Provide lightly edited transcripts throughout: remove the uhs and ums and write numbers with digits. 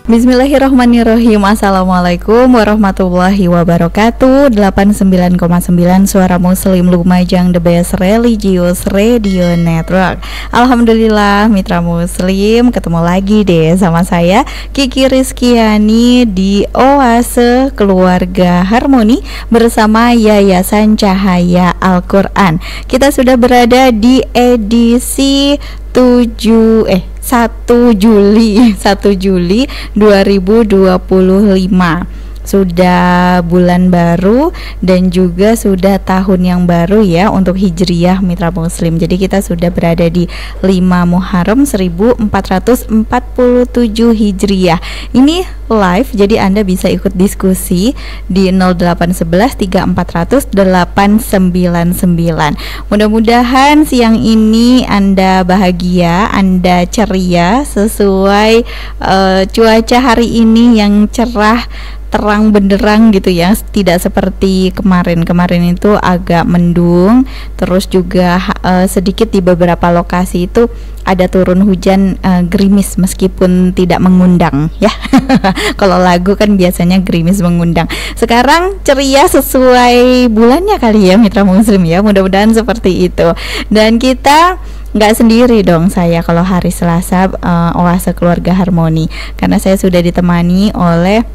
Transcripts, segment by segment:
Bismillahirrahmanirrahim. Assalamualaikum warahmatullahi wabarakatuh. 89,9 Suara Muslim Lumajang, the best religious radio network. Alhamdulillah mitra muslim, ketemu lagi deh sama saya Kiki Rizkiani di Oase Keluarga Harmoni bersama Yayasan Cahaya Al-Quran. Kita sudah berada di edisi 1 Juli 2025. Sudah bulan baru dan juga sudah tahun yang baru ya untuk Hijriyah mitra muslim. Jadi kita sudah berada di 5 Muharram 1447 Hijriyah. Ini live, jadi Anda bisa ikut diskusi di 0811 3400 899. Mudah-mudahan siang ini Anda bahagia, Anda ceria sesuai cuaca hari ini yang cerah, terang benderang gitu ya, tidak seperti kemarin itu agak mendung, terus juga sedikit di beberapa lokasi itu ada turun hujan gerimis meskipun tidak mengundang ya. Kalau lagu kan biasanya gerimis mengundang, sekarang ceria sesuai bulannya kali ya mitra muslim ya, mudah-mudahan seperti itu. Dan kita nggak sendiri dong saya kalau hari Selasa Oase Keluarga Harmoni, karena saya sudah ditemani oleh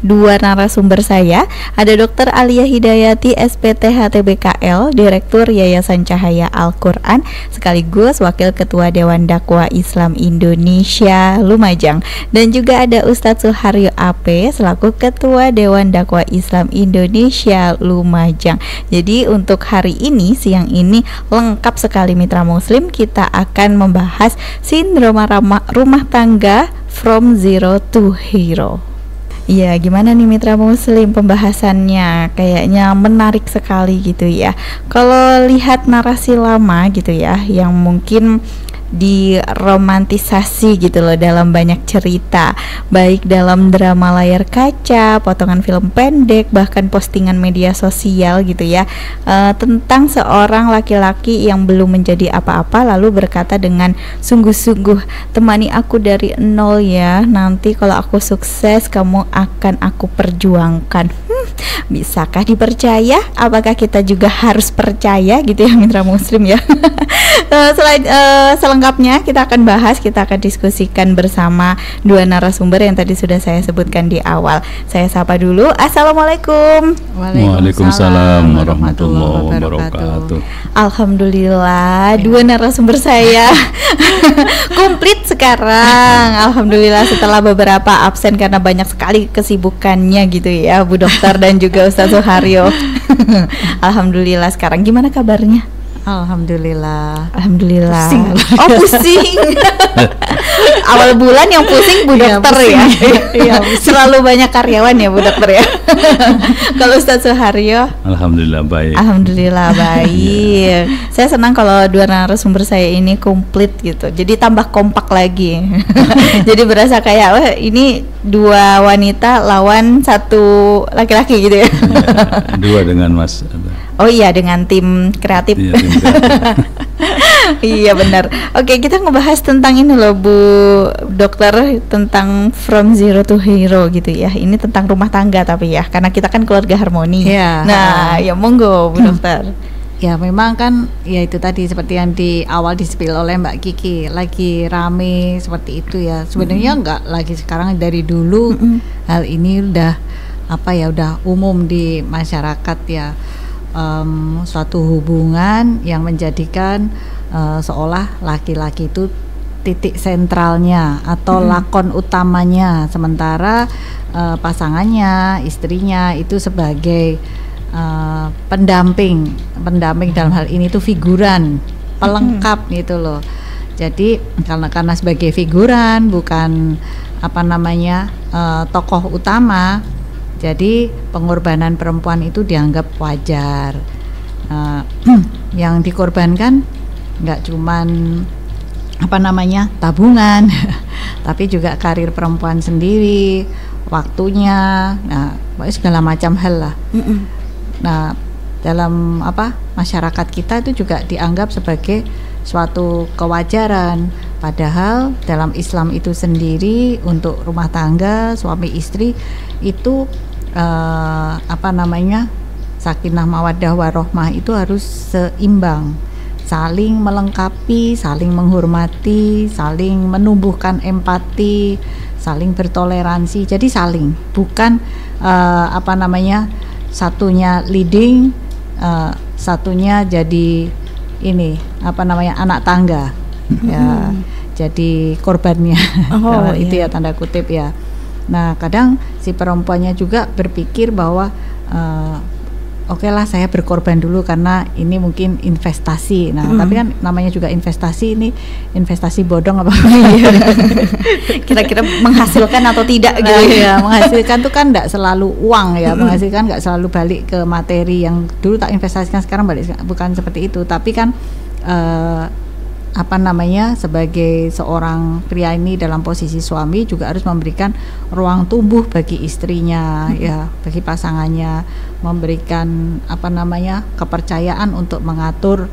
dua narasumber saya. Ada Dr. Alia Hidayati, SPT HTBKL, Direktur Yayasan Cahaya Al-Quran, sekaligus Wakil Ketua Dewan Dakwah Islam Indonesia Lumajang. Dan juga ada Ustadz Suharyo AP selaku Ketua Dewan Dakwah Islam Indonesia Lumajang. Jadi untuk hari ini, siang ini lengkap sekali mitra muslim. Kita akan membahas sindroma rumah tangga from zero to hero. Iya, gimana nih mitra muslim pembahasannya? Kayaknya menarik sekali gitu ya. Kalau lihat narasi lama gitu ya, yang mungkin diromantisasi gitu loh dalam banyak cerita, baik dalam drama layar kaca, potongan film pendek, bahkan postingan media sosial gitu ya, tentang seorang laki-laki yang belum menjadi apa-apa lalu berkata dengan sungguh-sungguh, temani aku dari nol ya, nanti kalau aku sukses kamu akan aku perjuangkan. Bisakah dipercaya? Apakah kita juga harus percaya gitu ya mitra muslim ya? Selengkapnya kita akan bahas, kita akan diskusikan bersama dua narasumber yang tadi sudah saya sebutkan di awal. Saya sapa dulu. Assalamualaikum. Waalaikumsalam warahmatullahi wabarakatuh. Alhamdulillah dua narasumber saya komplit sekarang. Alhamdulillah setelah beberapa absen karena banyak sekali kesibukannya gitu ya Bu Dokter dan juga Ustadz Suharyo. Alhamdulillah sekarang gimana kabarnya? Alhamdulillah. Pusing. Oh pusing. Awal bulan yang pusing Bu Dokter ya. Iya, selalu banyak karyawan ya Bu Dokter ya. Kalau Ustadz Suharyo? Alhamdulillah baik. Alhamdulillah baik. Saya senang kalau dua narasumber saya ini komplit gitu. Jadi tambah kompak lagi. Jadi berasa kayak ini dua wanita lawan satu laki-laki gitu ya. Dua dengan Mas. Oh iya, dengan tim kreatif. Iya, tim kreatif. Iya benar. Oke, kita ngebahas tentang ini loh Bu Dokter, tentang from zero to hero gitu ya. Ini tentang rumah tangga tapi ya, karena kita kan keluarga harmoni. Ya. Nah, ya monggo Bu Dokter. Ya memang kan ya itu tadi seperti yang di awal di-spill oleh Mbak Kiki, lagi rame seperti itu ya. Sebenarnya enggak lagi sekarang, dari dulu hal ini udah udah umum di masyarakat ya. Suatu hubungan yang menjadikan seolah laki-laki itu titik sentralnya atau lakon utamanya, sementara pasangannya, istrinya itu sebagai pendamping dalam hal ini tuh figuran, pelengkap gitu loh. Jadi karena sebagai figuran, bukan tokoh utama, jadi pengorbanan perempuan itu dianggap wajar. Yang dikorbankan nggak cuman tabungan, tapi juga karir perempuan sendiri, waktunya, segala macam hal lah. Nah, dalam masyarakat kita itu juga dianggap sebagai suatu kewajaran Padahal dalam Islam itu sendiri untuk rumah tangga suami istri itu sakinah mawaddah warohmah itu harus seimbang, saling melengkapi, saling menghormati, saling menumbuhkan empati, saling bertoleransi. Jadi saling, bukan satunya leading, satunya jadi anak tangga. Ya, jadi korbannya. Itu ya tanda kutip ya. Nah, kadang si perempuannya juga berpikir bahwa oke lah, saya berkorban dulu karena ini mungkin investasi. Nah, tapi kan namanya juga investasi, ini investasi bodong apa? Kira-kira menghasilkan atau tidak gitu ya? Menghasilkan tuh kan enggak selalu uang ya, menghasilkan enggak selalu balik ke materi yang dulu tak investasikan sekarang balik, bukan seperti itu. Tapi kan sebagai seorang pria ini dalam posisi suami juga harus memberikan ruang tumbuh bagi istrinya, ya, bagi pasangannya, memberikan kepercayaan untuk mengatur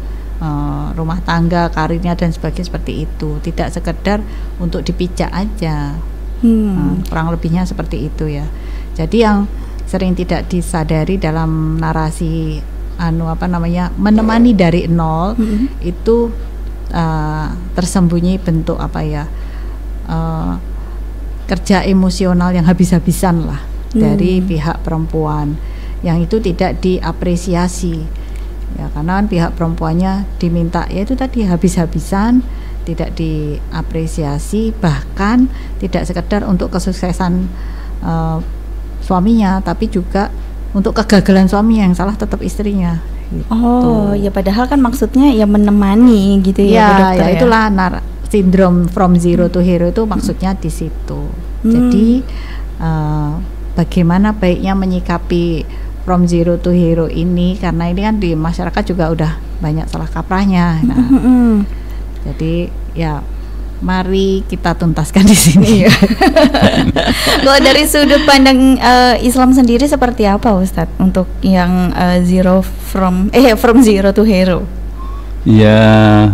rumah tangga, karirnya dan sebagainya seperti itu. Tidak sekedar untuk dipijak aja. Kurang lebihnya seperti itu ya. Jadi yang sering tidak disadari dalam narasi menemani dari nol itu tersembunyi bentuk kerja emosional yang habis-habisan lah dari pihak perempuan, yang itu tidak diapresiasi ya, karena kan pihak perempuannya diminta ya itu tadi habis-habisan, tidak diapresiasi, bahkan tidak sekedar untuk kesuksesan suaminya, tapi juga untuk kegagalan suami yang salah tetap istrinya. Gitu. Ya padahal kan maksudnya ya menemani gitu ya, ya itulah sindrom from zero to hero itu maksudnya di situ. Jadi bagaimana baiknya menyikapi from zero to hero ini, karena ini kan di masyarakat juga udah banyak salah kaprahnya. Nah, jadi ya mari kita tuntaskan di sini. Kalau dari sudut pandang Islam sendiri seperti apa, Ustadz, untuk yang from zero to hero? Ya,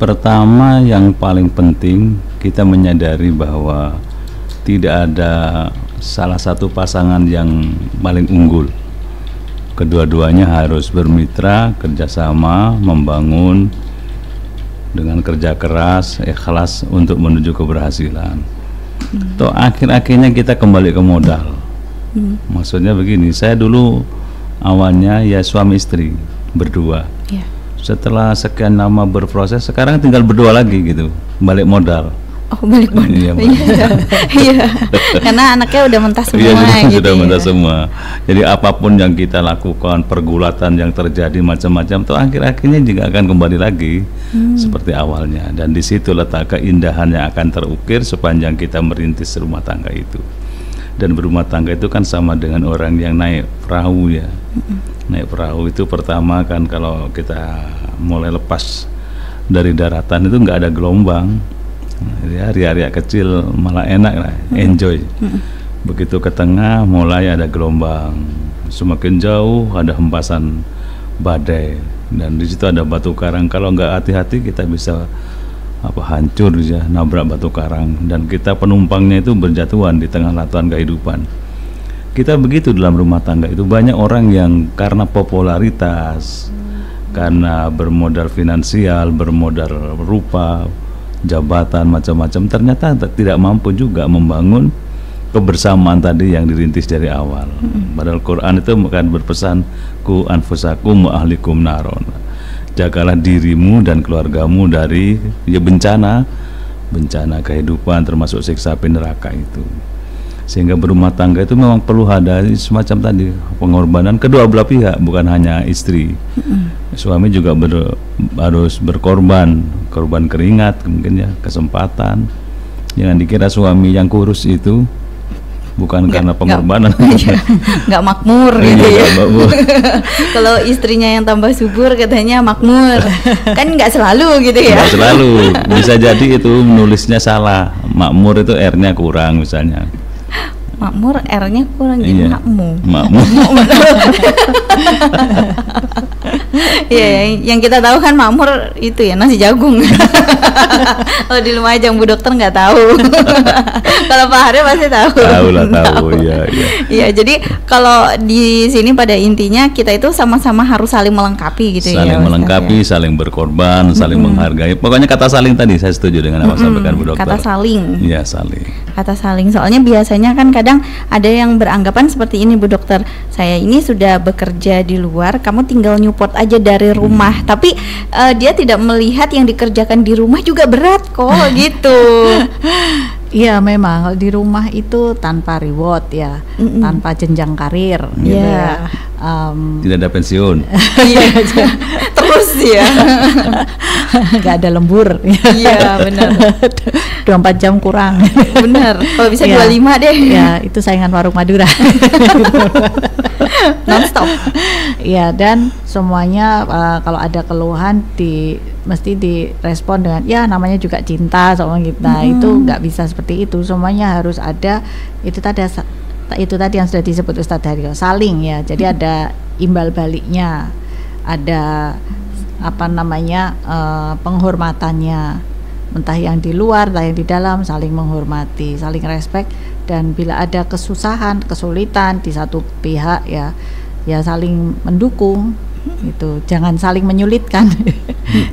pertama yang paling penting kita menyadari bahwa tidak ada salah satu pasangan yang paling unggul. Kedua-duanya harus bermitra, kerjasama, membangun dengan kerja keras, ikhlas untuk menuju keberhasilan. Toh akhir-akhirnya kita kembali ke modal. Maksudnya begini, saya dulu awalnya ya suami istri berdua. Setelah sekian lama berproses, sekarang tinggal berdua lagi gitu, balik modal. Balik modal. Iya. Karena anaknya udah mentah semua gitu. Sudah mentah semua. Jadi apapun yang kita lakukan, pergulatan yang terjadi macam-macam, tuh akhir-akhirnya juga akan kembali lagi seperti awalnya. Dan di situ letak keindahan yang akan terukir sepanjang kita merintis rumah tangga itu. Dan berumah tangga itu kan sama dengan orang yang naik perahu ya. Naik perahu itu pertama kan kalau kita mulai lepas dari daratan itu nggak ada gelombang. Ya, ria-ria kecil malah enak lah, enjoy. Begitu ke tengah mulai ada gelombang, semakin jauh ada hempasan badai, dan di situ ada batu karang. Kalau nggak hati-hati kita bisa hancur ya, nabrak batu karang, dan kita penumpangnya itu berjatuhan di tengah lautan kehidupan. Kita begitu dalam rumah tangga itu. Banyak orang yang karena popularitas, karena bermodal finansial, bermodal rupa, jabatan macam-macam, ternyata tidak mampu juga membangun kebersamaan tadi yang dirintis dari awal. Padahal Quran itu bukan berpesan ku anfusakum wa ahlikum naron, jagalah dirimu dan keluargamu dari bencana kehidupan, termasuk siksa api neraka itu. Sehingga berumah tangga itu memang perlu ada semacam tadi pengorbanan kedua belah pihak, bukan hanya istri. Suami juga harus berkorban keringat, mungkin ya, kesempatan. Jangan dikira suami yang kurus itu bukan karena pengorbanan, nggak makmur gitu ya. Kalau istrinya yang tambah subur katanya makmur, kan nggak selalu gitu ya. Nggak selalu, bisa jadi itu menulisnya salah. Makmur itu R-nya kurang misalnya. Makmur R-nya kurang, jadi makmur. Ya, yang kita tahu kan makmur itu ya nasi jagung. Oh di Lumajang Bu Dokter nggak tahu. Kalau Pak Haryo pasti tahu. Tahu lah, tahu. Iya, iya. Iya, jadi kalau di sini pada intinya kita itu sama-sama harus saling melengkapi gitu ya. Saling Ustaz, melengkapi, ya. saling berkorban, saling menghargai. Pokoknya kata saling tadi saya setuju dengan apa sampaikan Bu Dokter. Kata saling. Iya, saling. Kata saling, soalnya biasanya kan kadang ada yang beranggapan seperti ini Bu Dokter, saya ini sudah bekerja di luar, kamu tinggal nyupport aja dari rumah, tapi dia tidak melihat yang dikerjakan di rumah juga berat kok gitu. Iya memang di rumah itu tanpa reward ya, tanpa jenjang karir gitu ya. Tidak ada pensiun. Iya, terus ya. Nggak ada lembur. Iya benar. 24 jam kurang. Benar. Kalau bisa 25 deh. Ya itu saingan warung Madura. Non-stop. Iya, dan semuanya kalau ada keluhan mesti direspon dengan ya namanya juga cinta sama kita. Itu nggak bisa seperti itu. Semuanya harus ada itu tadi yang sudah disebut Ustadz Haryo, saling ya. Jadi ada imbal baliknya, ada penghormatannya, entah yang di luar, entah yang di dalam, saling menghormati, saling respect. Dan bila ada kesusahan, kesulitan di satu pihak ya saling mendukung. Itu jangan saling menyulitkan.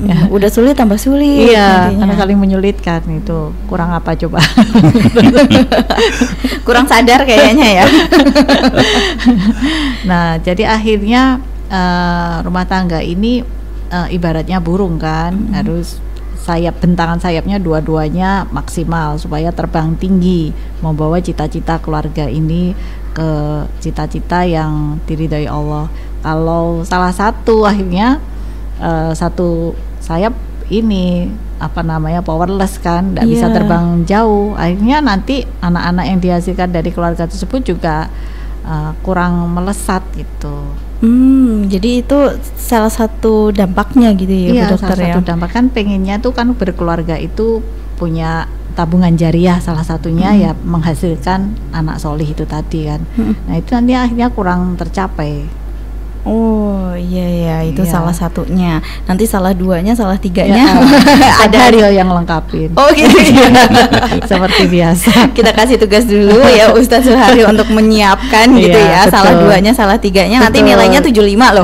Ya, udah sulit tambah sulit. Iya, karena saling menyulitkan itu kurang apa coba? Kurang sadar kayaknya ya. Nah, jadi akhirnya rumah tangga ini ibaratnya burung kan, harus bentangan sayapnya dua-duanya maksimal supaya terbang tinggi, membawa cita-cita keluarga ini ke cita-cita yang diridhai Allah. Kalau salah satu akhirnya satu sayap ini powerless kan, tidak bisa terbang jauh, akhirnya nanti anak-anak yang dihasilkan dari keluarga tersebut juga kurang melesat gitu. Jadi itu salah satu dampaknya gitu ya Bu Dokter ya. Salah satu dampak kan pengennya tuh kan berkeluarga itu punya tabungan jariah, salah satunya ya menghasilkan anak solih itu tadi kan. Nah itu nanti akhirnya kurang tercapai. Oh iya itu salah satunya. Nanti salah duanya, salah tiganya ada Haryo yang lengkapin. Oh gitu ya. Seperti biasa. Kita kasih tugas dulu ya Ustadz Suharyo untuk menyiapkan gitu ya. Betul. Salah duanya, salah tiganya. Nanti nilainya 75 loh.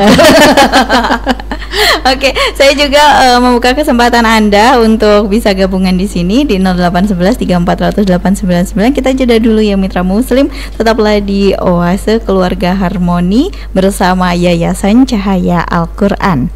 Oke, saya juga membuka kesempatan Anda untuk bisa gabungan di sini di 0811 3400 899. Kita jeda dulu ya mitra muslim. Tetaplah di Oase Keluarga Harmoni bersama Yayasan Cahaya Al-Quran.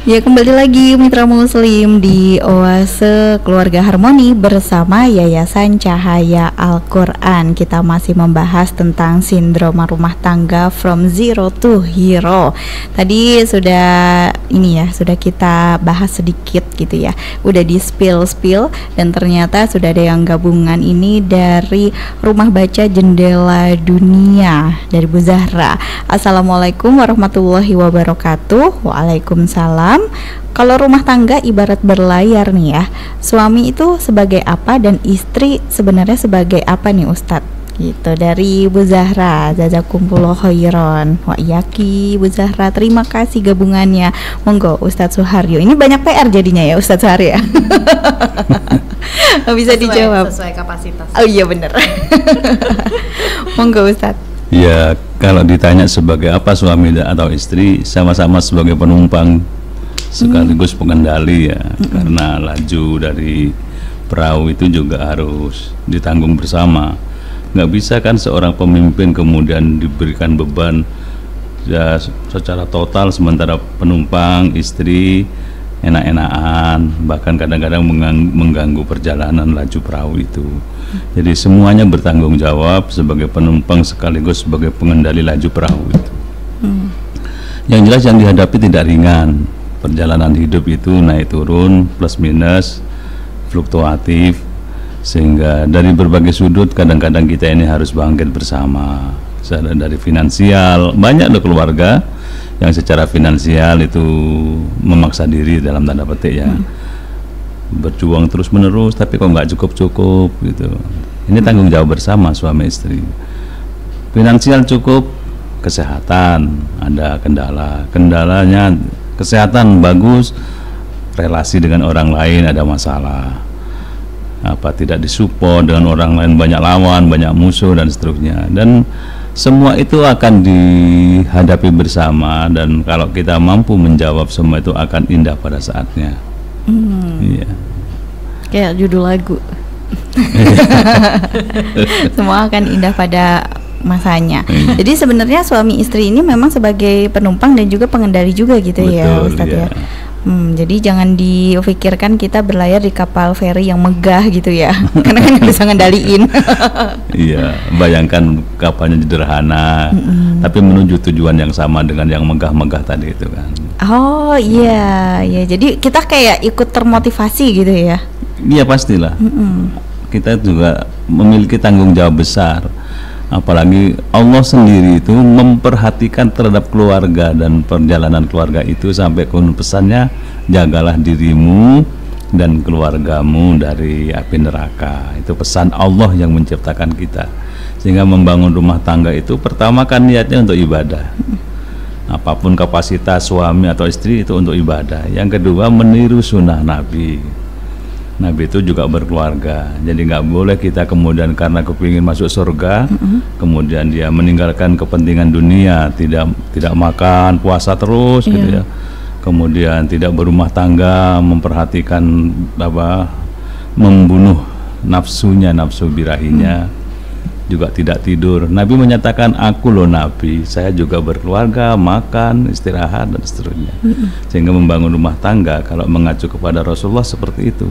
Ya, kembali lagi mitra muslim di Oase Keluarga Harmoni bersama Yayasan Cahaya Al-Quran. Kita masih membahas tentang sindrom rumah tangga from zero to hero. Tadi sudah kita bahas sedikit gitu ya. Udah di spill dan ternyata sudah ada yang gabungan ini dari Rumah Baca Jendela Dunia dari Bu Zahra. Assalamualaikum warahmatullahi wabarakatuh. Waalaikumsalam. Kalau rumah tangga ibarat berlayar nih ya, suami itu sebagai apa dan istri sebenarnya sebagai apa nih Ustadz? Gitu dari Bu Zahra. Jazakumullah khairan wa iyaki Bu Zahra. Terima kasih gabungannya. Monggo Ustadz Suharyo. Ini banyak PR jadinya ya Ustadz Suharyo ya. Bisa dijawab sesuai kapasitas. Oh iya benar. Monggo Ustadz. Ya, kalau ditanya sebagai apa suami atau istri, sama-sama sebagai penumpang sekaligus pengendali ya, karena laju dari perahu itu juga harus ditanggung bersama. Nggak bisa kan seorang pemimpin kemudian diberikan beban ya secara total, sementara penumpang istri enak-enakan, bahkan kadang-kadang mengganggu perjalanan laju perahu itu. Jadi semuanya bertanggung jawab sebagai penumpang sekaligus sebagai pengendali laju perahu itu. Yang jelas yang dihadapi tidak ringan. Perjalanan hidup itu naik turun, plus minus, fluktuatif, sehingga dari berbagai sudut kadang-kadang kita ini harus bangkit bersama. Dari finansial, banyak loh keluarga yang secara finansial itu memaksa diri dalam tanda petik ya, berjuang terus menerus tapi kok nggak cukup gitu. Ini tanggung jawab bersama suami istri. Finansial cukup, kesehatan ada kendalanya, kesehatan bagus relasi dengan orang lain ada masalah, tidak disupport dengan orang lain, banyak lawan, banyak musuh dan seterusnya, dan semua itu akan dihadapi bersama, dan kalau kita mampu menjawab semua itu akan indah pada saatnya. Iya. Kayak judul lagu. Semua akan indah pada masanya. Jadi sebenarnya suami istri ini memang sebagai penumpang dan juga pengendali juga gitu. Betul, ya Ustadz ya. Jadi jangan dipikirkan kita berlayar di kapal feri yang megah gitu ya, karena kan nggak bisa ngendaliin. Iya, bayangkan kapalnya sederhana, tapi menuju tujuan yang sama dengan yang megah-megah tadi itu kan. Oh iya, ya. Jadi kita kayak ikut termotivasi gitu ya. Iya pastilah. Kita juga memiliki tanggung jawab besar. Apalagi Allah sendiri itu memperhatikan terhadap keluarga dan perjalanan keluarga itu, sampai pesannya jagalah dirimu dan keluargamu dari api neraka. Itu pesan Allah yang menciptakan kita, sehingga membangun rumah tangga itu pertama kan niatnya untuk ibadah. Apapun kapasitas suami atau istri itu untuk ibadah. Yang kedua meniru sunnah Nabi. Nabi itu juga berkeluarga, jadi nggak boleh kita kemudian karena kepingin masuk surga, kemudian dia meninggalkan kepentingan dunia, tidak makan, puasa terus, gitu ya. Kemudian tidak berumah tangga, memperhatikan membunuh nafsunya, nafsu birahinya, juga tidak tidur. Nabi menyatakan, aku loh Nabi, saya juga berkeluarga, makan, istirahat dan seterusnya. Sehingga membangun rumah tangga kalau mengacu kepada Rasulullah seperti itu.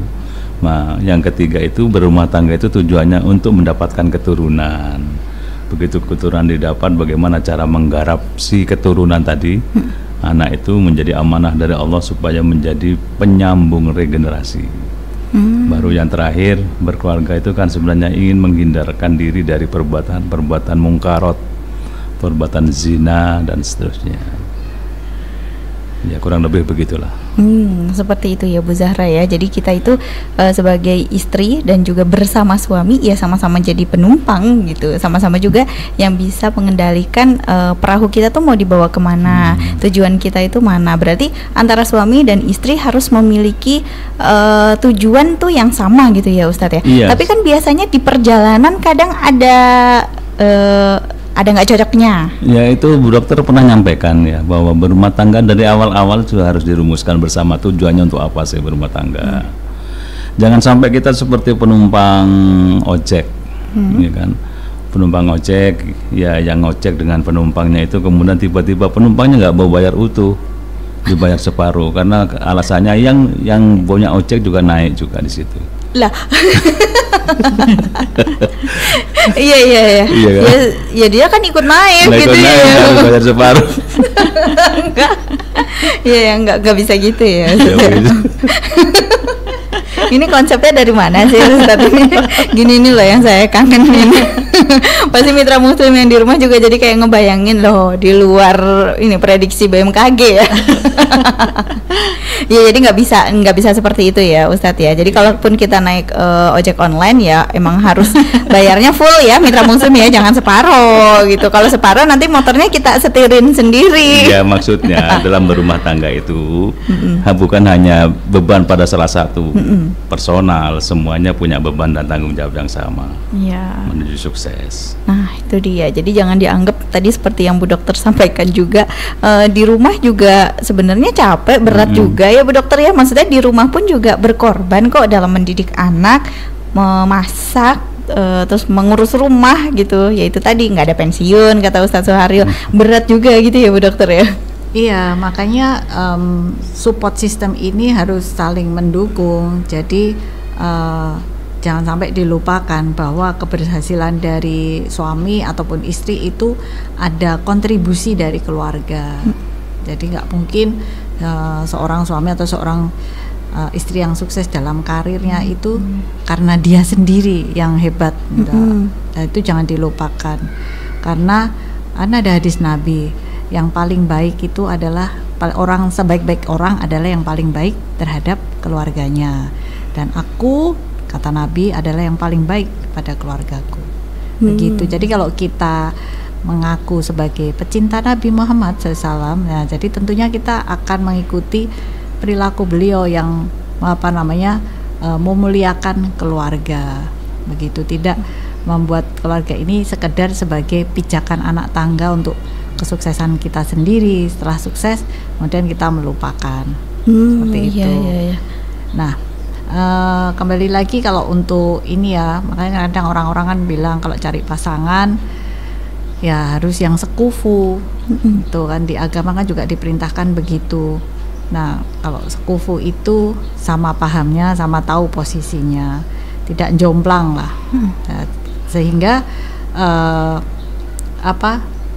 Nah, yang ketiga itu berumah tangga itu tujuannya untuk mendapatkan keturunan. Begitu keturunan didapat, bagaimana cara menggarap si keturunan tadi. Anak itu menjadi amanah dari Allah supaya menjadi penyambung regenerasi. Baru yang terakhir, berkeluarga itu kan sebenarnya ingin menghindarkan diri dari perbuatan mungkarot, perbuatan zina dan seterusnya. Ya kurang lebih begitulah. Seperti itu ya Bu Zahra ya. Jadi kita itu sebagai istri dan juga bersama suami ya sama-sama jadi penumpang gitu. Sama-sama juga yang bisa mengendalikan perahu kita tuh mau dibawa kemana, tujuan kita itu mana. Berarti antara suami dan istri harus memiliki tujuan tuh yang sama gitu ya Ustadz ya. Yes. Tapi kan biasanya di perjalanan kadang ada nggak cocoknya? Ya itu Bu Dokter pernah nyampaikan ya, bahwa berumah tangga dari awal-awal sudah harus dirumuskan bersama tujuannya untuk apa sih berumah tangga. Jangan sampai kita seperti penumpang ojek, ya kan? Penumpang ojek, ya yang ngojek dengan penumpangnya itu kemudian tiba-tiba penumpangnya nggak mau bayar utuh, dibayar separuh, karena alasannya yang punya ojek juga naik juga di situ. Lah. Iya kan? Ya dia kan ikut naik gitu ya. Harus bayar separuh. Enggak bisa gitu ya. Ini konsepnya dari mana sih Ustaz ini? Gini loh yang saya kangen ini. Pasti mitra muslim yang di rumah juga jadi kayak ngebayangin loh di luar ini prediksi BMKG ya. Ya jadi nggak bisa seperti itu ya Ustadz ya. Jadi kalaupun kita naik ojek online ya emang harus bayarnya full ya mitra muslim ya, jangan separuh gitu. Kalau separuh nanti motornya kita setirin sendiri. Ya maksudnya dalam berumah tangga itu bukan hanya beban pada salah satu personal, semuanya punya beban dan tanggung jawab yang sama menuju sukses. Nah itu dia. Jadi jangan dianggap tadi seperti yang Bu Dokter sampaikan juga di rumah juga sebenarnya capek berat juga ya Bu Dokter ya. Maksudnya di rumah pun juga berkorban kok dalam mendidik anak, memasak, terus mengurus rumah gitu. Ya itu tadi nggak ada pensiun kata Ustadz Suharyo, berat juga gitu ya Bu Dokter ya. Iya, makanya support system ini harus saling mendukung. Jadi jangan sampai dilupakan bahwa keberhasilan dari suami ataupun istri itu ada kontribusi dari keluarga. Jadi nggak mungkin seorang suami atau seorang istri yang sukses dalam karirnya itu karena dia sendiri yang hebat. Nah, itu jangan dilupakan, karena ada hadis Nabi, yang paling baik itu adalah orang, sebaik-baik orang adalah yang paling baik terhadap keluarganya, dan aku, kata Nabi, adalah yang paling baik pada keluargaku. Begitu. Jadi kalau kita mengaku sebagai pecinta Nabi Muhammad SAW, nah jadi tentunya kita akan mengikuti perilaku beliau yang apa namanya memuliakan keluarga, begitu, tidak membuat keluarga ini sekedar sebagai pijakan anak tangga untuk kesuksesan kita sendiri. Setelah sukses kemudian kita melupakan, seperti itu. Iya. Nah, kembali lagi kalau untuk ini ya, makanya kadang orang-orang kan bilang kalau cari pasangan ya harus yang sekufu. Itu kan di agama kan juga diperintahkan begitu. Nah, kalau sekufu itu sama pahamnya, sama tahu posisinya, tidak jomplang lah. Nah, sehingga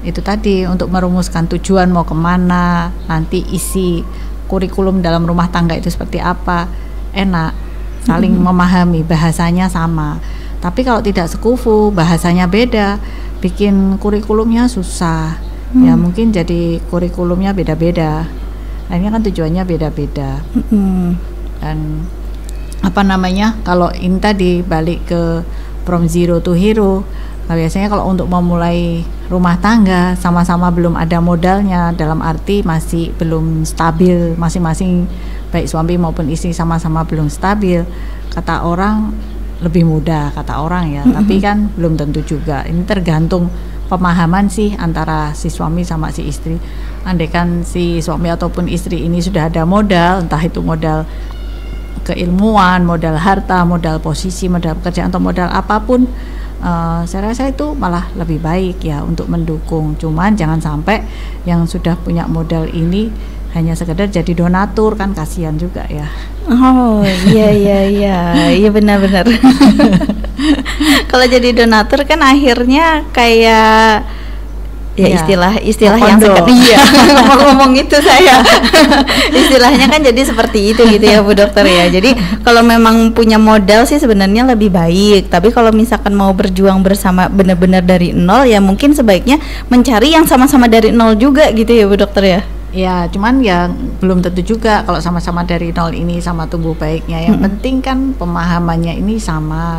itu tadi, untuk merumuskan tujuan mau kemana, nanti isi kurikulum dalam rumah tangga itu seperti apa, enak, saling memahami, bahasanya sama. Tapi kalau tidak sekufu, bahasanya beda, bikin kurikulumnya susah. Ya mungkin jadi kurikulumnya beda-beda. Akhirnya kan tujuannya beda-beda. Dan apa namanya, kalau ini tadi balik ke from zero to hero, biasanya kalau untuk memulai rumah tangga sama-sama belum ada modalnya, dalam arti masih belum stabil masing-masing, baik suami maupun istri sama-sama belum stabil, kata orang lebih mudah, kata orang ya, tapi kan belum tentu juga. Ini tergantung pemahaman sih antara si suami sama si istri. Andaikan si suami ataupun istri ini sudah ada modal, entah itu modal keilmuan, modal harta, modal posisi, modal pekerjaan, atau modal apapun, saya rasa itu malah lebih baik ya untuk mendukung. Cuman jangan sampai yang sudah punya modal ini hanya sekedar jadi donatur, kan kasihan juga ya. Oh iya benar-benar. Kalau jadi donatur kan akhirnya kayak istilah yang iya ngomong itu saya. Istilahnya kan jadi seperti itu gitu ya Bu Dokter ya. Jadi kalau memang punya modal sih sebenarnya lebih baik, tapi kalau misalkan mau berjuang bersama benar-benar dari nol, ya mungkin sebaiknya mencari yang sama-sama dari nol juga gitu ya Bu Dokter ya. Ya, cuman ya belum tentu juga kalau sama-sama dari nol ini sama tumbuh baiknya. Yang penting kan pemahamannya ini sama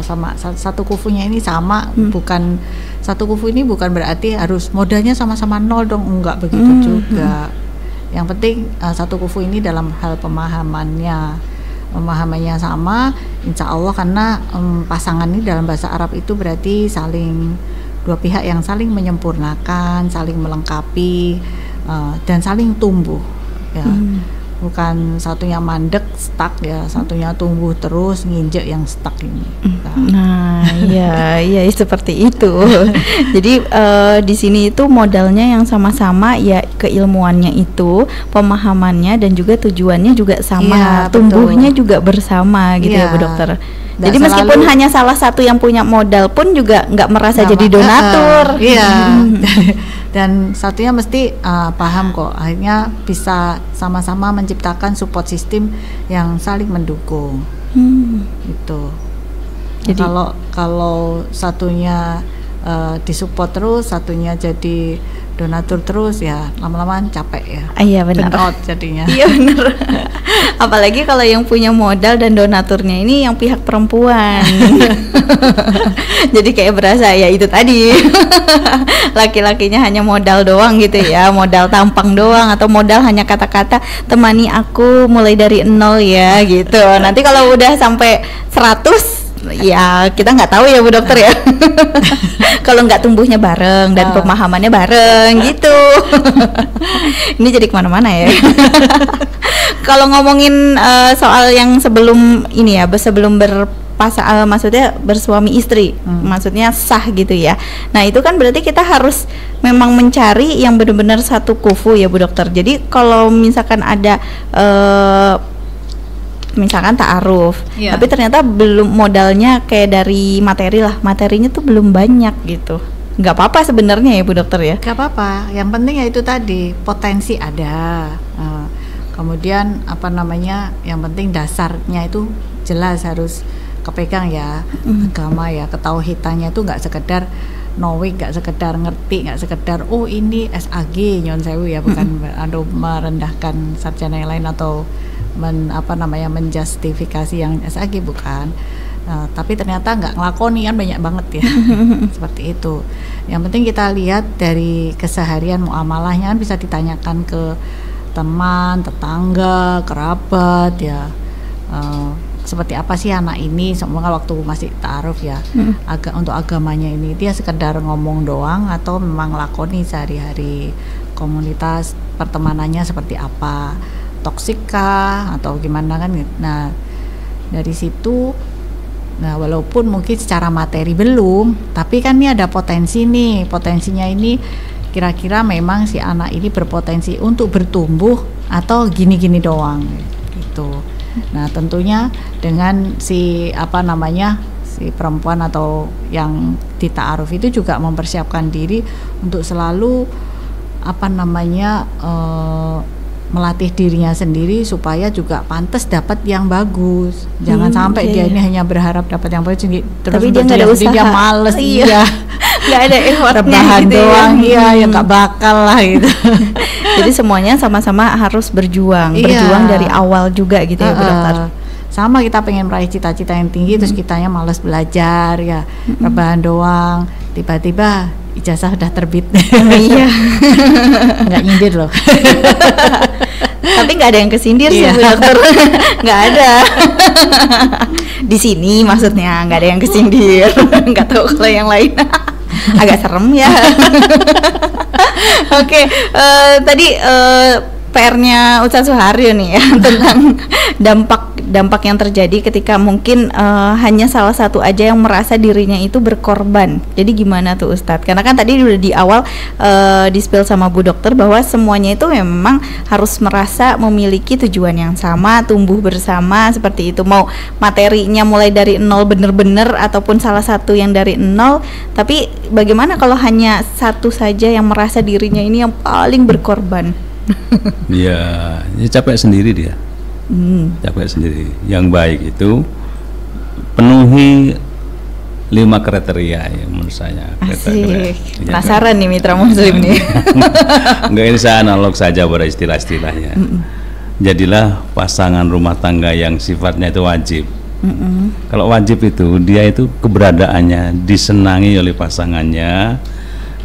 satu kufunya ini sama. Bukan satu kufu ini bukan berarti harus modalnya sama-sama nol dong, enggak begitu juga. Yang penting satu kufu ini dalam hal pemahamannya sama, insya Allah, karena pasangan ini dalam bahasa Arab itu berarti saling, dua pihak yang saling menyempurnakan, saling melengkapi, dan saling tumbuh ya. Bukan satunya mandek stuck ya, satunya tumbuh terus nginjek yang stuck ini. Nah iya seperti itu. Jadi di sini itu modalnya yang sama-sama ya, keilmuannya itu, pemahamannya, dan juga tujuannya juga sama, tumbuhnya juga bersama gitu ya Bu Dokter. Jadi meskipun hanya salah satu yang punya modal pun juga nggak merasa jadi donatur. Dan satunya mesti paham kok, akhirnya bisa sama-sama menciptakan support system yang saling mendukung. Gitu. Jadi kalau satunya disupport terus, satunya jadi donatur terus, ya lama-lama capek ya. Iya benar. Burnout jadinya. Iya benar. Apalagi kalau yang punya modal dan donaturnya ini yang pihak perempuan. Jadi kayak berasa ya itu tadi. Laki-lakinya hanya modal doang gitu ya, modal tampang doang, atau modal hanya kata-kata temani aku mulai dari nol ya gitu. Nanti kalau udah sampai 100 ya kita nggak tahu ya Bu Dokter ya. Kalau nggak tumbuhnya bareng dan pemahamannya bareng gitu. Ini jadi kemana-mana ya. Kalau ngomongin soal yang sebelum ini ya, sebelum maksudnya bersuami istri, maksudnya sah gitu ya. Nah itu kan berarti kita harus memang mencari yang benar-benar satu kufu ya Bu Dokter. Jadi kalau misalkan ada misalkan ta'aruf, tapi ternyata belum, modalnya kayak dari materi lah, materinya tuh belum banyak gitu, nggak apa-apa sebenarnya ya Bu Dokter ya? Nggak apa-apa, yang penting ya itu tadi, potensi ada, kemudian apa namanya, yang penting dasarnya itu jelas harus kepegang ya, agama ya, ketauhidannya itu nggak sekedar knowing, nggak sekedar ngerti, nggak sekedar oh ini SAG nyon sewu ya, bukan merendahkan sarjana yang lain atau menjustifikasi yang SAG, bukan. Tapi ternyata nggak ngelakoni kan banyak banget ya. Seperti itu. Yang penting kita lihat dari keseharian muamalahnya kan bisa ditanyakan ke teman, tetangga, kerabat ya. Seperti apa sih anak ini, semua waktu masih ta'aruf ya, untuk agamanya ini dia sekedar ngomong doang atau memang lakoni sehari-hari, komunitas pertemanannya seperti apa, toksik kah atau gimana kan. Nah dari situ, nah walaupun mungkin secara materi belum, tapi kan ini ada potensi nih, potensinya ini kira-kira memang si anak ini berpotensi untuk bertumbuh atau gini-gini doang gitu. Nah tentunya dengan si si perempuan atau yang dita'aruf itu juga mempersiapkan diri untuk selalu melatih dirinya sendiri supaya juga pantas dapat yang bagus. Jangan sampai dia ini hanya berharap dapat yang bagus terus tapi dia nggak ada usaha, dia males, nggak ada effortnya rebahan gitu doang, ya nggak bakal lah gitu. Jadi semuanya sama-sama harus berjuang dari awal juga gitu ya Bu Dokter. Sama kita pengen meraih cita-cita yang tinggi, terus kitanya malas belajar ya, rebahan doang, tiba-tiba ijazah udah terbit. Iya. Nggak nyindir loh. Tapi nggak ada yang kesindir sih Bu Dokter. Nggak ada. Di sini maksudnya nggak ada yang kesindir. Nggak tahu kalau yang lain. Agak serem ya. Oke, tadi PR-nya Ustaz Suharyo nih ya tentang dampak yang terjadi ketika mungkin hanya salah satu aja yang merasa dirinya itu berkorban. Jadi gimana tuh Ustadz? Karena kan tadi udah di awal di-spill sama Bu Dokter bahwa semuanya itu memang harus merasa memiliki tujuan yang sama, tumbuh bersama seperti itu. Mau materinya mulai dari nol bener-bener ataupun salah satu yang dari nol, tapi bagaimana kalau hanya satu saja yang merasa dirinya ini yang paling berkorban? Ya capek sendiri dia. Capek sendiri. Yang baik itu penuhi 5 kriteria ya menurut saya. Asik. Penasaran nih mitra muslim nih. Enggak, ini saya analog saja pada istilah-istilahnya. Jadilah pasangan rumah tangga yang sifatnya itu wajib. Kalau wajib itu dia itu keberadaannya disenangi oleh pasangannya.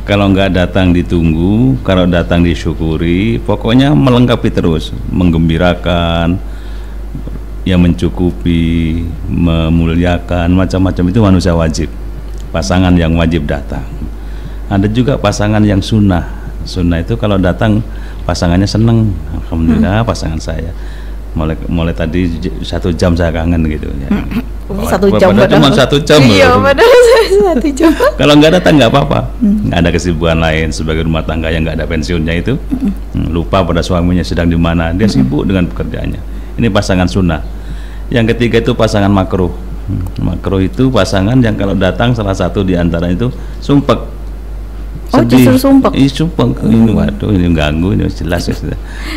Kalau nggak datang ditunggu, kalau datang disyukuri, pokoknya melengkapi terus, menggembirakan, ya mencukupi, memuliakan, macam-macam itu manusia wajib. Pasangan yang wajib datang. Ada juga pasangan yang sunnah. Sunnah itu kalau datang pasangannya seneng, alhamdulillah pasangan saya. Mulai tadi 1 jam saya kangen gitu ya. 1 jam cuma 1 jam. Iya, padahal 1 jam. Kalau nggak datang nggak apa-apa, nggak ada kesibukan lain sebagai rumah tangga yang nggak ada pensiunnya itu, lupa pada suaminya sedang di mana, dia sibuk dengan pekerjaannya. Ini pasangan sunnah. Yang ketiga itu pasangan makruh. Makruh itu pasangan yang kalau datang salah satu di antara itu sumpek. Sedih. Justru sumpek. Sumpek. Ini waduh, ini ganggu, ini jelas ya.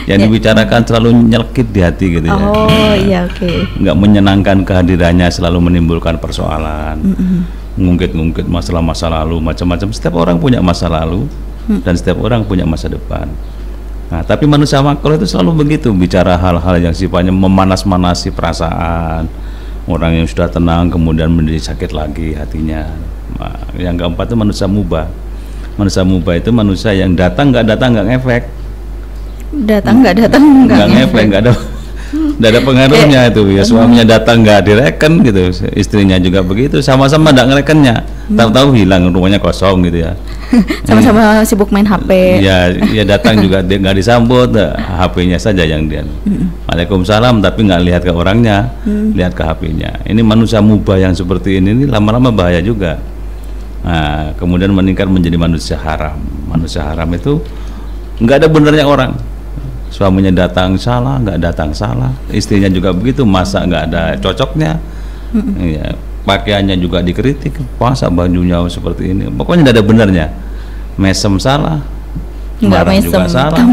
Yang dibicarakan selalu nyelkit di hati gitu ya. Oh iya, oke. Nggak menyenangkan kehadirannya, selalu menimbulkan persoalan. Ngungkit-ngungkit masalah masa lalu, macam-macam. Setiap orang punya masa lalu dan setiap orang punya masa depan. Nah, tapi manusia makruh itu selalu begitu, bicara hal-hal yang sifatnya memanas-manasi perasaan. Orang yang sudah tenang kemudian menjadi sakit lagi hatinya. Nah, yang keempat itu manusia mubah. Manusia mubah itu manusia yang datang nggak ngefek. Datang nggak ngefek, nggak ada pengaruhnya itu ya. Suaminya datang nggak direken gitu, istrinya juga begitu, sama-sama nggak ngerekennya. Tahu-tahu hilang, rumahnya kosong gitu ya. Sama-sama sibuk main HP. Ya datang juga nggak disambut, HP-nya saja yang dia. Waalaikumsalam, tapi nggak lihat ke orangnya, lihat ke HP-nya. Ini manusia mubah yang seperti ini lama-lama bahaya juga. Nah, kemudian meningkat menjadi manusia haram. Manusia haram itu nggak ada benernya orang. Suaminya datang salah, nggak datang salah. Istrinya juga begitu, masa nggak ada cocoknya. Ya, pakaiannya juga dikritik, masa bajunya seperti ini. Pokoknya nggak ada benernya. Mesem salah, marah juga salah.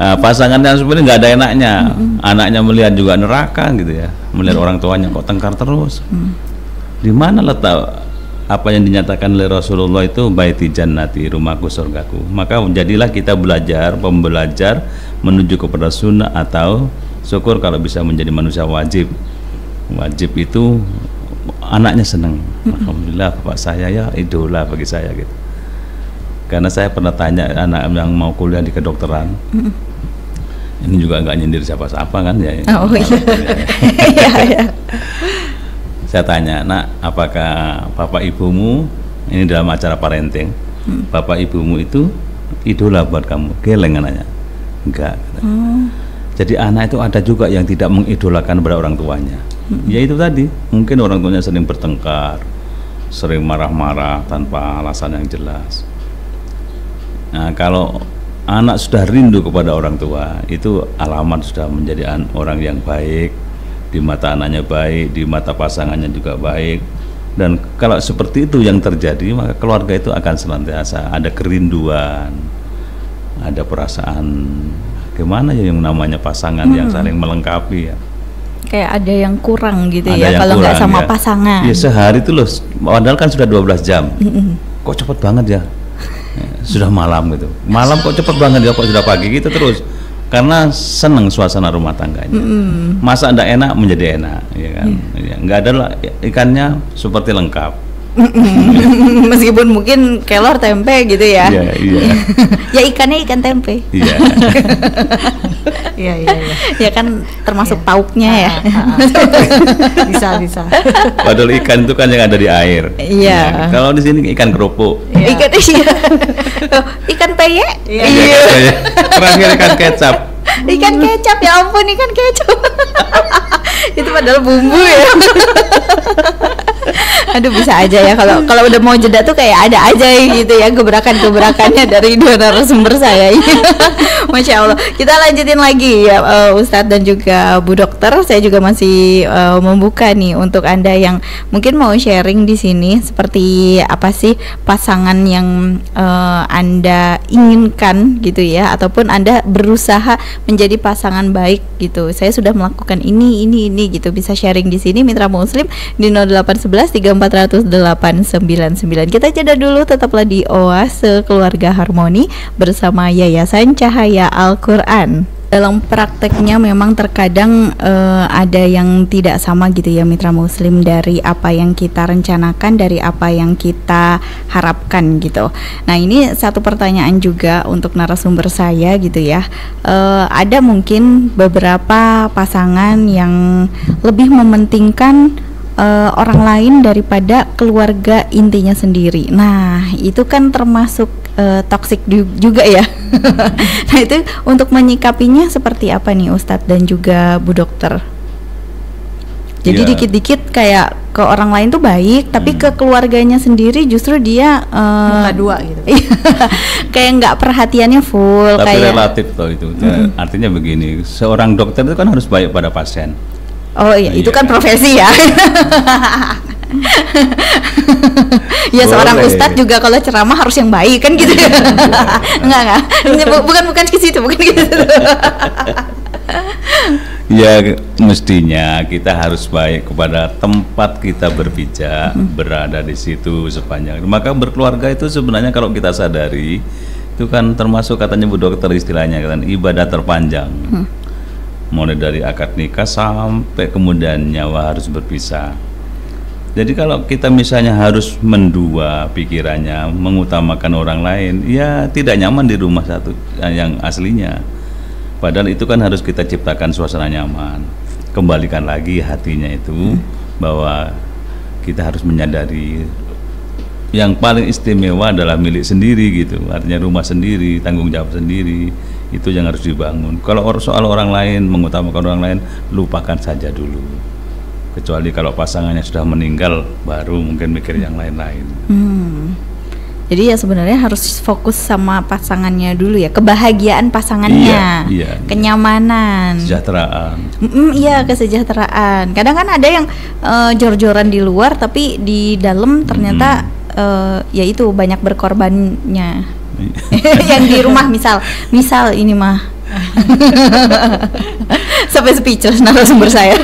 Nah, pasangan yang sebenarnya nggak ada enaknya. Anaknya melihat juga neraka gitu ya. Melihat orang tuanya kok tengkar terus. Di mana letak apa yang dinyatakan oleh Rasulullah itu baiti jannati, rumahku surgaku. Maka jadilah kita pembelajar menuju kepada sunnah atau syukur kalau bisa menjadi manusia wajib. Wajib itu anaknya senang. Alhamdulillah bapak saya ya idola bagi saya gitu. Karena saya pernah tanya anak yang mau kuliah di kedokteran, ini juga nggak nyindir siapa-siapa kan ya. Oh iya. Iya, iya. Saya tanya, nak, apakah bapak ibumu, ini dalam acara parenting, bapak ibumu itu idola buat kamu? Geleng anaknya. Enggak. Jadi anak itu ada juga yang tidak mengidolakan pada orang tuanya. Ya itu tadi, mungkin orang tuanya sering bertengkar, sering marah-marah tanpa alasan yang jelas. Nah, kalau anak sudah rindu kepada orang tua, itu alamat sudah menjadi orang yang baik, di mata anaknya baik, di mata pasangannya juga baik. Dan kalau seperti itu yang terjadi, maka keluarga itu akan senantiasa ada kerinduan, ada perasaan gimana ya yang namanya pasangan yang saling melengkapi ya. Kayak ada yang kurang gitu Ada ya yang kalau nggak kurang, sama ya. pasangan. Iya, sehari itu loh, padahal kan sudah 12 jam. Kok cepet banget ya? Sudah malam gitu. Malam kok cepet banget ya, kok sudah pagi gitu terus. Karena seneng suasana rumah tangganya. Masak ndak enak menjadi enak, ya kan? Ya, nggak ada lah, ikannya seperti lengkap. Meskipun mungkin kelor tempe gitu ya. Iya, iya. Ya ikannya ikan tempe. Iya. Iya, iya, iya. Ya kan termasuk pauknya ya. Bisa. Padahal ikan itu kan yang ada di air. Iya. Ya, kalau di sini ikan keropok. Iya. Ikan iya. Oh, ikan peye? Iya. Iya. Terakhir ikan kecap. Ikan kecap, ya ampun, ikan kecap. Itu padahal bumbu ya. Aduh, bisa aja ya kalau udah mau jeda tuh kayak ada aja gitu ya gebrakan-gebrakannya dari dua narasumber saya ini. Masya Allah. Kita lanjutin lagi ya Ustadz dan juga Bu Dokter. Saya juga masih membuka nih untuk Anda yang mungkin mau sharing di sini seperti apa sih pasangan yang Anda inginkan gitu ya, ataupun Anda berusaha menjadi pasangan baik gitu. Saya sudah melakukan ini gitu. Bisa sharing di sini Mitra Muslim di 0811 3400 899. Kita jeda dulu, tetaplah di Oase Keluarga Harmoni bersama Yayasan Cahaya Al-Quran. Dalam prakteknya memang terkadang ada yang tidak sama gitu ya Mitra Muslim, dari apa yang kita rencanakan, dari apa yang kita harapkan gitu. Nah, ini satu pertanyaan juga untuk narasumber saya gitu ya. Ada mungkin beberapa pasangan yang lebih mementingkan orang lain daripada keluarga intinya sendiri. Nah, itu kan termasuk toksik juga ya. Nah, itu untuk menyikapinya seperti apa nih Ustadz dan juga Bu Dokter? Jadi dikit-dikit kayak ke orang lain tuh baik, tapi ke keluarganya sendiri justru dia muka dua gitu. Kayak nggak perhatiannya full. Tapi kayak relatif toh itu. Artinya begini, seorang dokter itu kan harus baik pada pasien. Oh iya, itu kan profesi ya. Ya seorang ustadz juga kalau ceramah harus yang baik kan gitu. Enggak. Bukan ke situ, bukan gitu. Ya mestinya kita harus baik kepada tempat kita berpijak, berada di situ sepanjang. Maka berkeluarga itu sebenarnya kalau kita sadari itu kan termasuk katanya Bu Dokter istilahnya kan ibadah terpanjang. Mulai dari akad nikah sampai kemudian nyawa harus berpisah. Jadi kalau kita misalnya harus mendua pikirannya, mengutamakan orang lain, ya tidak nyaman di rumah satu yang aslinya. Padahal itu kan harus kita ciptakan suasana nyaman. Kembalikan lagi hatinya itu bahwa kita harus menyadari yang paling istimewa adalah milik sendiri gitu. Artinya rumah sendiri, tanggung jawab sendiri. Itu yang harus dibangun. Kalau soal orang lain, mengutamakan orang lain, lupakan saja dulu. Kecuali kalau pasangannya sudah meninggal, baru mungkin mikir yang lain-lain. Jadi ya sebenarnya harus fokus sama pasangannya dulu ya, kebahagiaan pasangannya, iya. Kenyamanan, Kesejahteraan. Iya, kesejahteraan. Kadang kan ada yang jor-joran di luar, tapi di dalam ternyata ya itu banyak berkorbannya. Yang di rumah misal ini mah sampai speechless narasumber saya.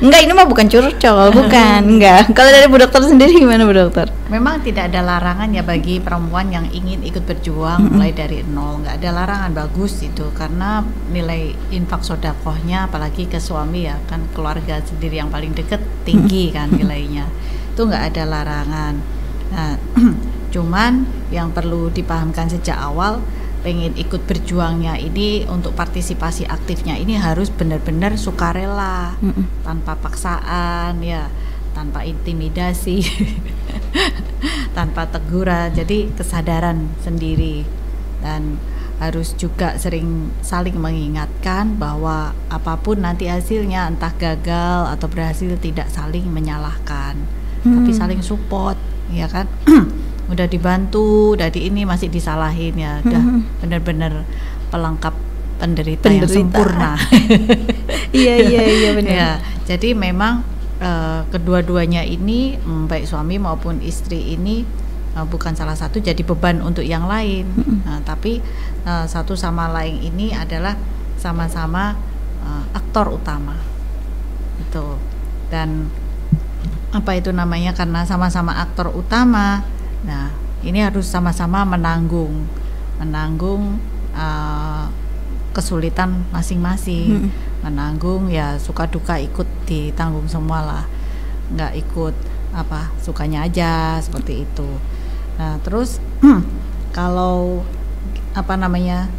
Enggak, ini mah bukan curcol, bukan. Enggak. Kalau dari Bu Dokter sendiri gimana Bu Dokter? Memang tidak ada larangan ya bagi perempuan yang ingin ikut berjuang mulai dari nol. Nggak ada larangan, bagus itu, karena nilai infak sodakohnya apalagi ke suami ya kan, keluarga sendiri yang paling deket tinggi kan nilainya. Itu nggak ada larangan. Nah, Cuman yang perlu dipahamkan sejak awal, pengen ikut berjuangnya ini, untuk partisipasi aktifnya ini harus benar-benar sukarela, tanpa paksaan ya, tanpa intimidasi, tanpa teguran. Jadi kesadaran sendiri, dan harus juga sering saling mengingatkan bahwa apapun nanti hasilnya, entah gagal atau berhasil, tidak saling menyalahkan, tapi saling support, ya kan? Udah dibantu, udah di ini masih disalahin ya, udah benar-benar pelengkap penderita yang sempurna. Iya benar. Ya, jadi memang kedua-duanya ini, baik suami maupun istri ini bukan salah satu jadi beban untuk yang lain. Nah, tapi satu sama lain ini adalah sama-sama aktor utama. Itu. Dan apa itu namanya, karena sama-sama aktor utama, nah ini harus sama-sama menanggung kesulitan masing-masing, menanggung ya suka duka ikut ditanggung semua lah, nggak ikut apa sukanya aja seperti itu. Nah terus kalau apa namanya,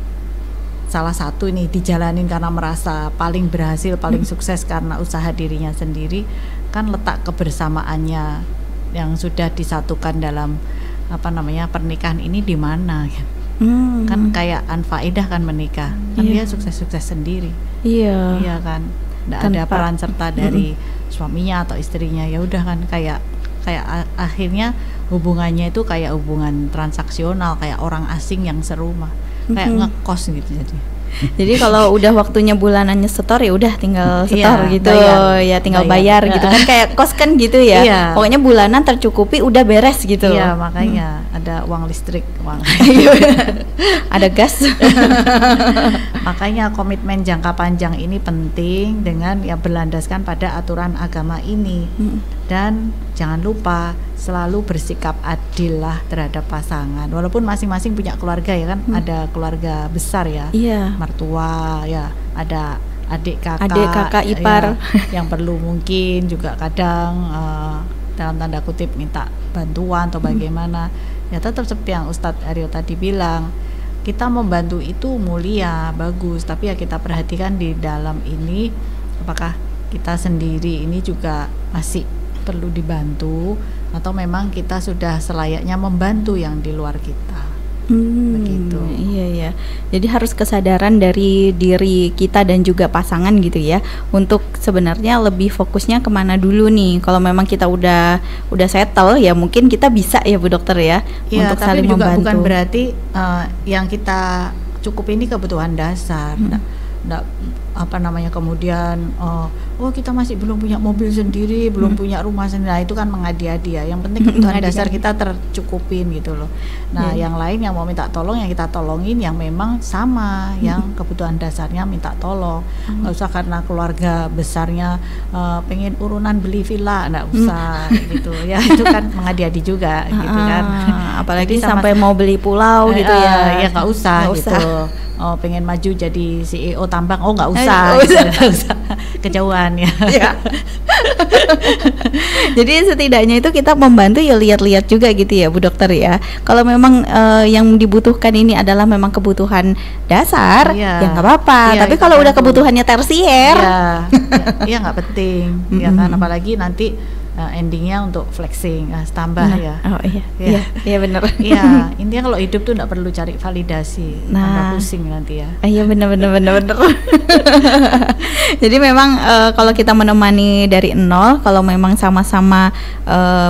salah satu ini dijalanin karena merasa paling berhasil, paling sukses karena usaha dirinya sendiri, kan letak kebersamaannya yang sudah disatukan dalam apa namanya pernikahan ini di mana ya? Kan kayak anfaedah kan menikah, kan dia sukses-sukses sendiri. Iya kan, nggak ada peran serta dari suaminya atau istrinya. Ya udah kan, kayak akhirnya hubungannya itu kayak hubungan transaksional, kayak orang asing yang serumah, kayak ngekos gitu. Jadi kalau udah waktunya bulanannya setor, ya udah tinggal setor gitu, tinggal bayar gitu kan, kayak kos kan gitu ya. Pokoknya bulanan tercukupi, udah beres gitu. Iya, makanya ada uang listrik, ada gas. Makanya komitmen jangka panjang ini penting, dengan ya berlandaskan pada aturan agama ini. Dan jangan lupa selalu bersikap adil lah terhadap pasangan, walaupun masing-masing punya keluarga ya kan, ada keluarga besar ya, mertua ya, ada adik kakak ipar ya, yang perlu mungkin juga kadang dalam tanda kutip minta bantuan atau bagaimana. Ya tetap seperti yang Ustadz Aryo tadi bilang, kita membantu itu mulia, bagus, tapi ya kita perhatikan di dalam ini apakah kita sendiri ini juga masih perlu dibantu, atau memang kita sudah selayaknya membantu yang di luar kita. Begitu. Iya. Jadi harus kesadaran dari diri kita dan juga pasangan gitu ya, untuk sebenarnya lebih fokusnya kemana dulu nih. Kalau memang kita udah settle ya, mungkin kita bisa ya Bu Dokter ya, untuk tapi saling juga membantu. Bukan berarti yang kita cukup ini kebutuhan dasar. Nggak apa namanya kemudian kita masih belum punya mobil sendiri, belum punya rumah sendiri. Nah, itu kan mengadi-adi ya. Yang penting kebutuhan dasar kita tercukupin gitu loh. Nah, yang lain yang mau minta tolong, yang kita tolongin yang memang sama, yang kebutuhan dasarnya minta tolong. Nggak usah karena keluarga besarnya pengen urunan beli villa, nggak usah gitu ya. Itu kan mengadi-adi juga gitu kan. Apalagi sampai mau beli pulau gitu ya. Ya nggak usah gitu. Pengen maju jadi CEO tambang, nggak usah. Kejauhan ya. Jadi setidaknya itu kita membantu ya, lihat-lihat juga gitu ya Bu Dokter ya. Kalau memang yang dibutuhkan ini adalah memang kebutuhan dasar, ya nggak apa-apa. Tapi kalau udah kebutuhannya tersier, ya nggak penting, ya kan. Apalagi nanti endingnya untuk flexing, tambah ya. Iya benar. Iya, intinya kalau hidup tuh nggak perlu cari validasi, tambah pusing nanti ya. Iya benar. Jadi memang kalau kita menemani dari nol, kalau memang sama-sama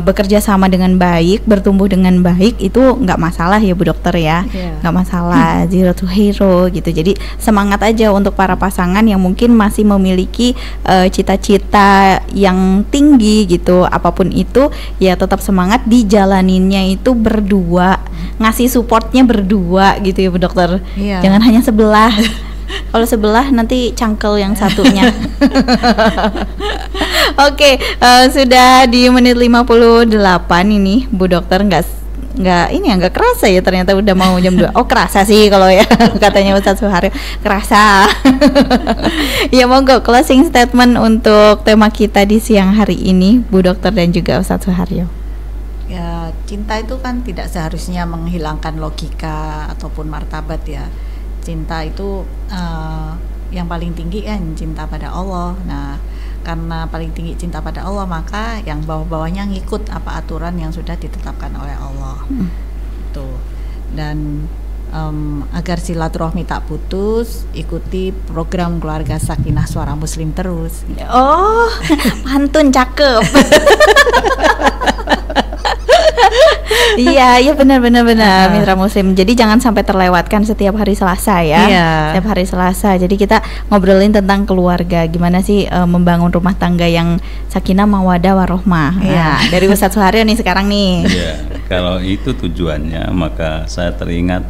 bekerja sama dengan baik, bertumbuh dengan baik, itu nggak masalah ya Bu Dokter ya, nggak masalah, zero to hero gitu. Jadi semangat aja untuk para pasangan yang mungkin masih memiliki cita-cita yang tinggi gitu. Apapun itu ya tetap semangat, dijalaninnya itu berdua, ngasih supportnya berdua gitu ya Bu Dokter. Jangan hanya sebelah. Kalau sebelah nanti cangkel yang satunya. Oke, sudah di menit 58 ini Bu Dokter, nggak kerasa ya, ternyata udah mau jam 2. Oh kerasa sih kalau ya katanya Ustadz Suharyo, kerasa. Ya monggo closing statement untuk tema kita di siang hari ini Bu Dokter dan juga Ustadz Suharyo. ya cinta itu kan tidak seharusnya menghilangkan logika ataupun martabat ya. Cinta itu yang paling tinggi kan cinta pada Allah. Nah, karena paling tinggi cinta pada Allah, maka yang bawah-bawahnya ngikut apa aturan yang sudah ditetapkan oleh Allah. Itu. Dan agar silaturahmi tak putus, ikuti program Keluarga Sakinah Suara Muslim terus. Oh, pantun cakep. Iya benar Mitra Muslim. Jadi jangan sampai terlewatkan setiap hari Selasa ya. Setiap hari Selasa. Jadi kita ngobrolin tentang keluarga. Gimana sih membangun rumah tangga yang sakinah mawadah warohmah. Nah, dari Ustadz Suharyo nih sekarang nih. Iya, kalau itu tujuannya, maka saya teringat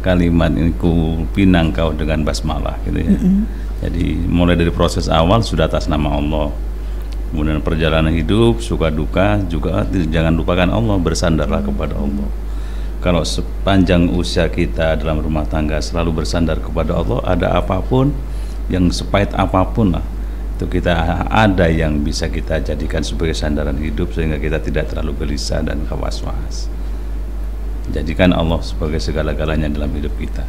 kalimat ini, ku pinang kau dengan basmalah gitu ya. Jadi mulai dari proses awal sudah atas nama Allah. Kemudian perjalanan hidup, suka duka juga jangan lupakan Allah, bersandarlah kepada Allah. Kalau sepanjang usia kita dalam rumah tangga selalu bersandar kepada Allah, ada apapun yang sepahit apapun lah, itu kita ada yang bisa kita jadikan sebagai sandaran hidup sehingga kita tidak terlalu gelisah dan was-was. Jadikan Allah sebagai segala-galanya dalam hidup kita.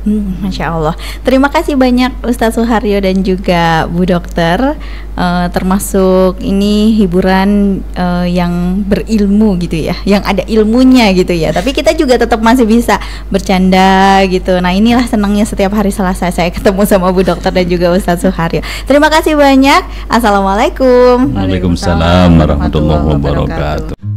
Masya Allah. Terima kasih banyak Ustadz Suharyo dan juga Bu Dokter, termasuk ini hiburan yang berilmu gitu ya, yang ada ilmunya gitu ya. Tapi kita juga tetap masih bisa bercanda gitu. Nah inilah senangnya setiap hari Selasa saya ketemu sama Bu Dokter dan juga Ustadz Suharyo. Terima kasih banyak. Assalamualaikum. Waalaikumsalam warahmatullahi wabarakatuh.